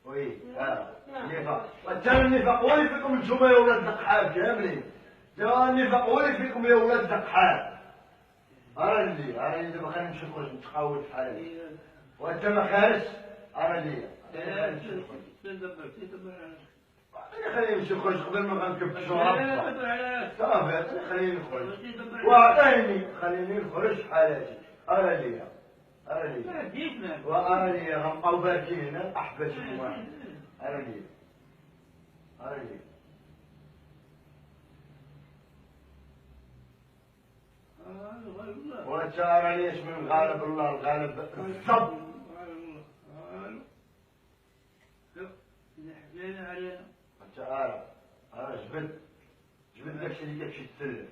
وي النفاق. حتى النفاق هو اللي فيكم نتوما يا ولاد الدقحات كاملين. تا النفاق هو اللي فيكم يا ولاد الدقحات. راني دابا غنمشي نخرج نتقاول في حالي. وانت ما خارجش راني خليني نمشي نخرج قبل ما غنكبشو ربك. صافي خليني نخرج. وعطيني خليني نخرج في حالاتي. راني وأراني غنبقاو باكين أحبتكم واحد. أراني وانت راني اش من غالب الله الغالب الصب. انت جبد داكشي اللي كتمشي تسلف.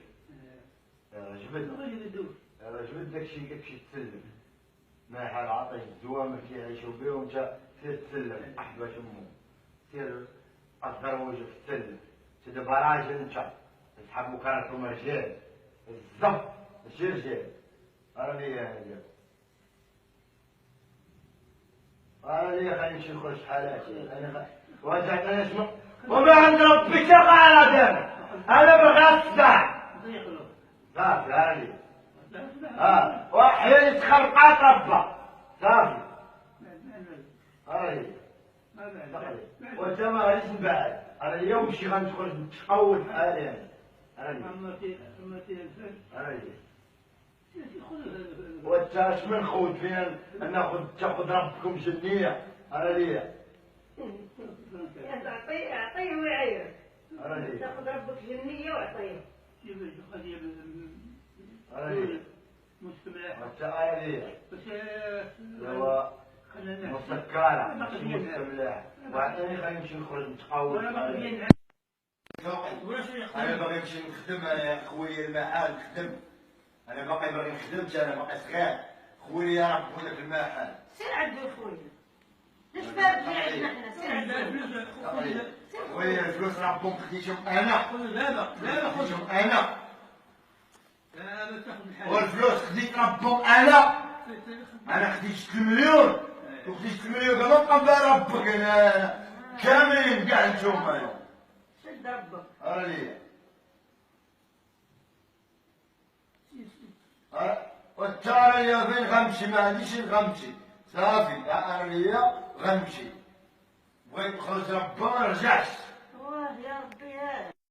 جبد داكشي اللي كتمشي تسلف. ما حال عطيه الدواء ما كيعيشوا به وانت سير تسلم احبة امه. سير اصدر وجه في السلم. دابا راجل انت تسحب مكانكم رجال. الزب ماشي رجال. راني خليني نمشي نخرج حالاتي. وجعتني اسمع وما عند ربك على ذلك. انا بغيت الصداع. صافي هاني. وأحيانا تخرقات ربا. صافي. وانت ما غاديش من بعد. انا اليوم مشي غنخرج نتقول في حالي انا. وانت اش من خود فينا تاخذ ربكم جنيه. اعطيه ويعير. تاخذ ربك جنيه وعطيه. هو مسكرة ماشي مستملاح. وعطيني خلينا نمشي نخرج نتقاول. أنا باغي نمشي نخدم يا خويا المحل نخدم. أنا باغي نخدم أنا باقي صغير. خويا راه نقول لك المحل. سير عندو خويا. ليش بارد في عندنا حنا سير عندو. خويا الفلوس راه بوم خديتهم أنا. خديتهم أنا. والفلوس خديت ربهم انا خديت 6 مليون وخديت 6 مليون كما بقى بها ربك. انا كاملين كاع نتوما شد ربك. والتالي فين غنمشي ما عنديش غنمشي. صافي راني غنمشي. بغيت نخرج ربا ما رجعش.